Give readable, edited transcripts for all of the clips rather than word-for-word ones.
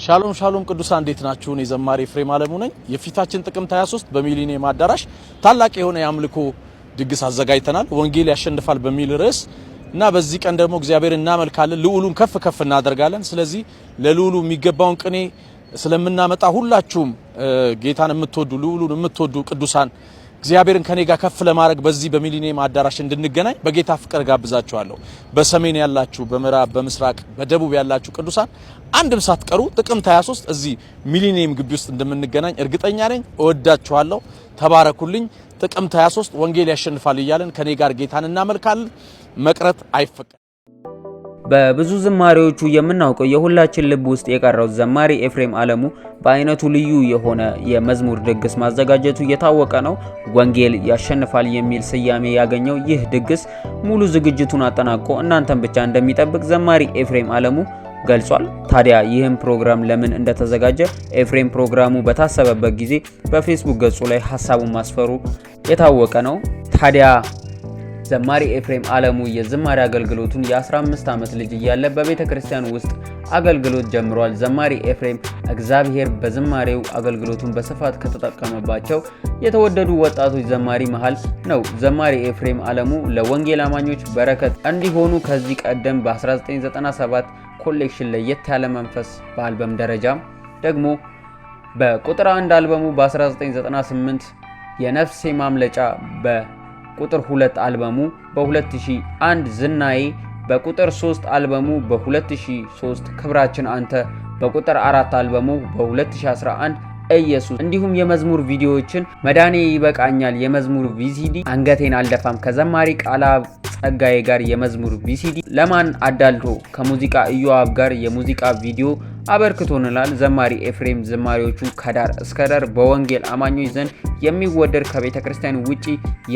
ሻሎም ሻሎም ቅዱሳን እንዴት ናችሁ? እኔ ዘማሪ ኤፍሬም አለሙ ነኝ። የፊታችን ጥቅምት 23 በሚሊኒየም አዳራሽ ታላቅ የሆነ የአምልኮ ድግስ አዘጋጅተናል። ወንጌል ያሸንፋል በሚል ርዕስ እና በዚህ ቀን ደግሞ እግዚአብሔር እናመልካለን፣ ልዑሉን ከፍ ከፍ እናደርጋለን። ስለዚህ ለልዑሉ የሚገባውን ቅኔ ስለምናመጣ ሁላችሁም ጌታን የምትወዱ ልዑሉን የምትወዱ ቅዱሳን እግዚአብሔርን ከኔ ጋር ከፍ ለማድረግ በዚህ በሚሊኒየም አዳራሽ እንድንገናኝ በጌታ ፍቅር ጋብዛችኋለሁ። በሰሜን ያላችሁ፣ በምዕራብ፣ በምስራቅ፣ በደቡብ ያላችሁ ቅዱሳን አንድም ሳትቀሩ ጥቅምት 23 እዚህ ሚሊኒየም ግቢ ውስጥ እንደምንገናኝ እርግጠኛ ነኝ። እወዳችኋለሁ። ተባረኩልኝ። ጥቅምት 23 ወንጌል ያሸንፋል እያለን ከኔ ጋር ጌታን እናመልካለን። መቅረት አይፈቀድም። በብዙ ዝማሬዎቹ የምናውቀው የሁላችን ልብ ውስጥ የቀረው ዘማሪ ኤፍሬም አለሙ በአይነቱ ልዩ የሆነ የመዝሙር ድግስ ማዘጋጀቱ የታወቀ ነው። ወንጌል ያሸንፋል የሚል ስያሜ ያገኘው ይህ ድግስ ሙሉ ዝግጅቱን አጠናቆ እናንተን ብቻ እንደሚጠብቅ ዘማሪ ኤፍሬም አለሙ ገልጿል። ታዲያ ይህም ፕሮግራም ለምን እንደተዘጋጀ ኤፍሬም ፕሮግራሙ በታሰበበት ጊዜ በፌስቡክ ገጹ ላይ ሐሳቡን ማስፈሩ የታወቀ ነው። ታዲያ ዘማሪ ኤፍሬም አለሙ የዝማሬ አገልግሎቱን የ15 ዓመት ልጅ እያለ በቤተ ክርስቲያን ውስጥ አገልግሎት ጀምሯል። ዘማሪ ኤፍሬም እግዚአብሔር በዝማሬው አገልግሎቱን በስፋት ከተጠቀመባቸው የተወደዱ ወጣቶች ዘማሪ መሃል ነው። ዘማሪ ኤፍሬም አለሙ ለወንጌል አማኞች በረከት እንዲሆኑ ከዚህ ቀደም በ1997 ኮሌክሽን ለየት ያለ መንፈስ በአልበም ደረጃም ደግሞ በቁጥር 1 አልበሙ በ1998 የነፍሴ ማምለጫ በቁጥር 2 አልበሙ በ2001 ዝናዬ በቁጥር 3 አልበሙ በ2003 ክብራችን አንተ በቁጥር 4 አልበሙ በ2011 ኢየሱስ እንዲሁም የመዝሙር ቪዲዮዎችን መዳኔ ይበቃኛል የመዝሙር ቪሲዲ አንገቴን አልደፋም ከዘማሪ ቃላ ጸጋዬ ጋር የመዝሙር ቪሲዲ ለማን አዳልቶ ከሙዚቃ ኢዮአብ ጋር የሙዚቃ ቪዲዮ አበርክቶናል። ዘማሪ ኤፍሬም ዝማሬዎቹ ከዳር እስከ ዳር በወንጌል አማኞች ዘንድ የሚወደድ ከቤተክርስቲያን ውጪ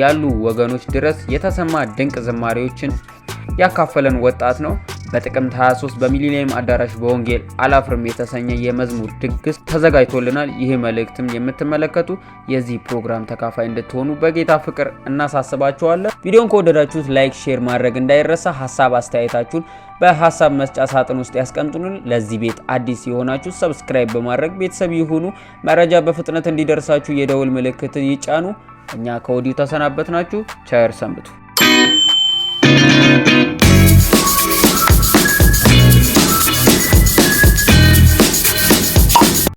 ያሉ ወገኖች ድረስ የተሰማ ድንቅ ዝማሬዎችን ያካፈለን ወጣት ነው። በጥቅምት 23 በሚሊኒየም አዳራሽ በወንጌል አላፍርም የተሰኘ የመዝሙር ድግስ ተዘጋጅቶልናል። ይህ መልእክትም የምትመለከቱ የዚህ ፕሮግራም ተካፋይ እንድትሆኑ በጌታ ፍቅር እናሳስባችኋለን። ቪዲዮን ከወደዳችሁት ላይክ፣ ሼር ማድረግ እንዳይረሳ። ሐሳብ አስተያየታችሁን በሐሳብ መስጫ ሳጥን ውስጥ ያስቀምጡልን። ለዚህ ቤት አዲስ የሆናችሁ ሰብስክራይብ በማድረግ ቤተሰብ ይሁኑ። መረጃ በፍጥነት እንዲደርሳችሁ የደውል ምልክትን ይጫኑ። እኛ ከወዲሁ ተሰናበትናችሁ። ቸር ሰንብቱ።